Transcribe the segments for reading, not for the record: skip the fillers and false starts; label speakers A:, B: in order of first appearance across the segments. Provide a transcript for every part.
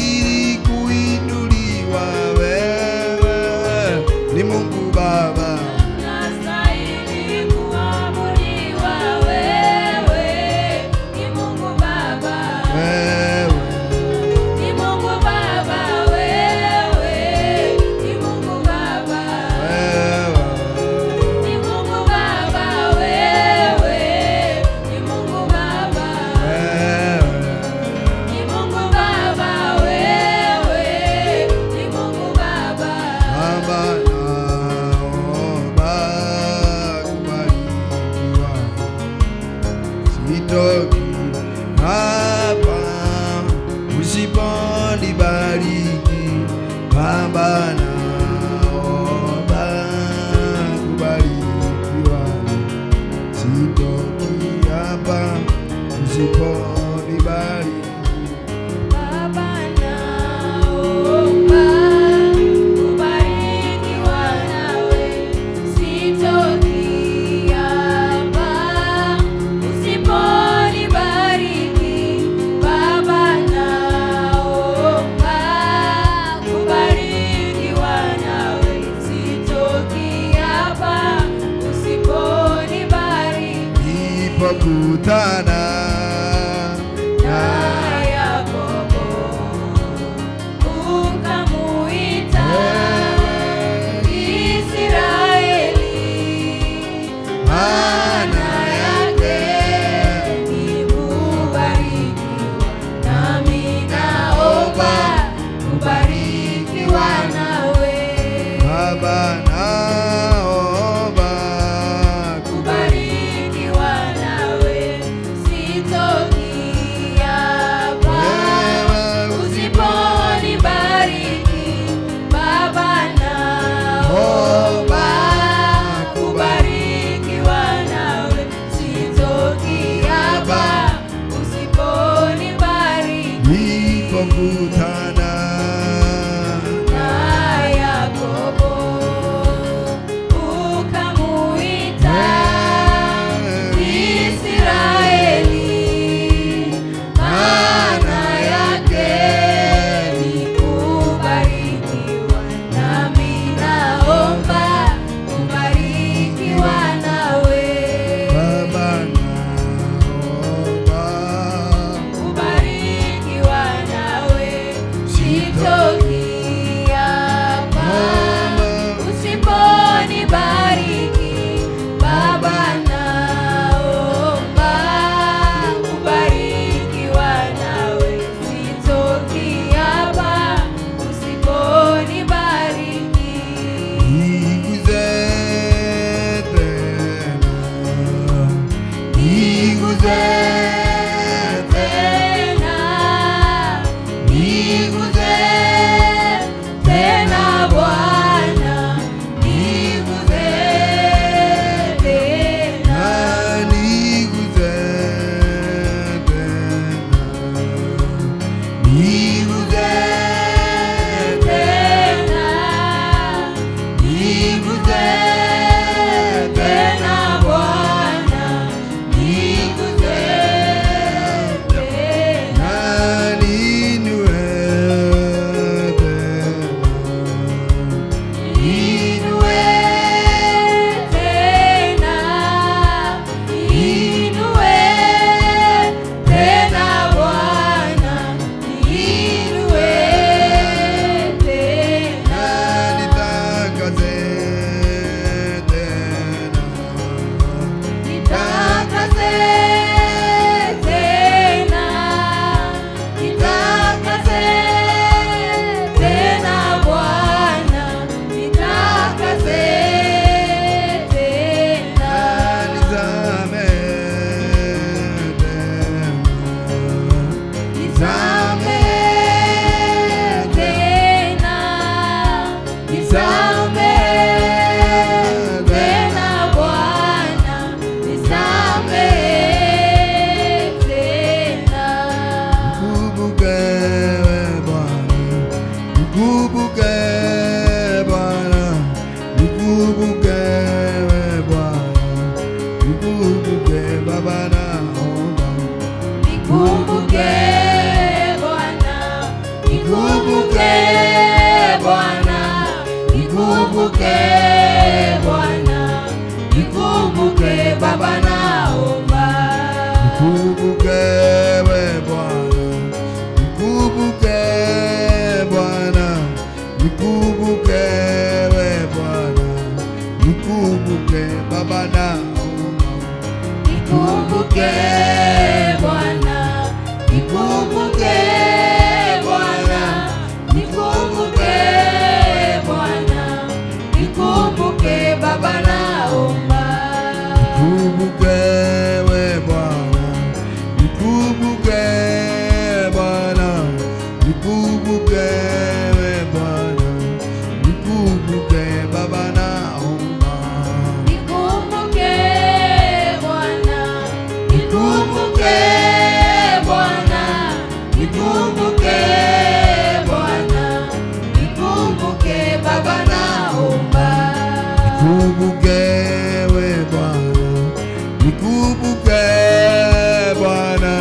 A: unastahili kuinuliwa wewe, ni Mungu Baba. Unastahili kuabudiwa wewe, ni Mungu Baba. Wewe ni Mungu Baba, wewe ni Mungu Baba. Wewe ni Mungu Baba, wewe ni Mungu Baba. Wewe ni Mungu Baba, wewe ni Mungu Baba. Baba naomba kubarikiwa, sitoki hapa usiponibariki. Baba naomba kubarikiwa, sitoki hapa usiponibariki. Baba naomba kubarikiwa nawe, sitoki hapa usiponibariki. Baba naomba kubarikiwa nawe, sitoki hapa usiponibariki. Nilipokutana na Yakobo ukamuita Israeli, maana yake ni kubarikiwa, nami naomba kubarikiwa nawe. Baba naomba kubarikiwa nawe, sitoki hapa usiponibariki. Baba naomba kubarikiwa nawe, sitoki hapa usiponibariki. Nilipokutana na Yakobo ukamuita Israeli, maana yake ni kubarikiwa, nami naomba kubarikiwa nawe. Baba naomba kubarikiwa nawe, sitoki hapa usiponibariki. Baba naomba kubarikiwa nawe, sitoki hapa usiponibariki. Niguze tena, niguze tena, niguze tena Bwana, niguze tena, niguze tena, niguze tena, niguze tena Bwana, niguze tena, niinue nikumbuke Bwana, nikumbuke Baba naomba.
B: Nikumbuke we Bwana, nikumbuke Bwana, nikumbuke we Bwana, nikumbuke Baba naomba.
A: Nikumbuke Bwana, nikumbuke Bwana, nikumbuke Bwana, nikumbuke Baba naomba.
B: Nikumbuke we Bwana, nikumbuke Bwana, nikumbuke we Bwana, nikumbuke Baba naomba.
A: Nikumbuke Bwana, nikumbuke Bwana, nikumbuke Bwana, nikumbuke Baba naomba.
B: Nikumbuke we Bwana, nikumbuke Bwana,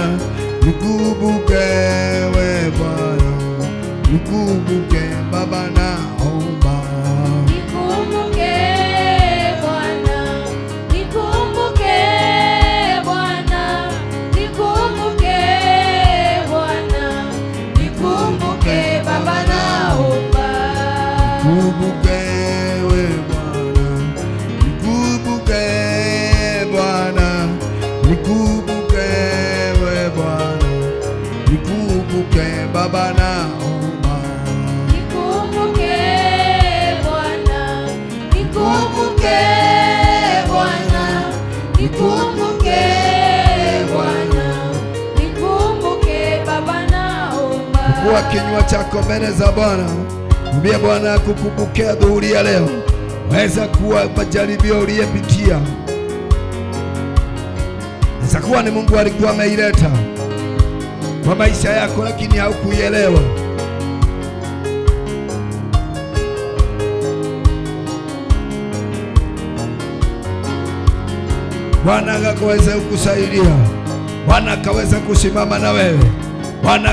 B: nikumbuke we Bwana, nikumbuke Baba naomba.
A: Nikumbuke Bwana, nikumbuke Bwana, nikumbuke Bwana, nikumbuke Baba naomba.
B: Nikumbuke we Bwana, nikumbuke Bwana, nikumbuke we Bwana, nikumbuke Baba naomba.
A: Nikumbuke Bwana, nikumbuke Bwana, nikumbuke Bwana, nikumbuke Baba naomba.
B: Fungua kinywa chako mbele za Bwana. Mwambie Bwana akukumbuke adhuhuri ya leo. Waweza kuwa majaribio uliyepitia, waweza kuwa ni Mungu alikuwa ameileta kwa maisha yako, lakini haukuielewa. Bwana akaweza kukusaidia, Bwana akaweza kusimama na wewe, Bwana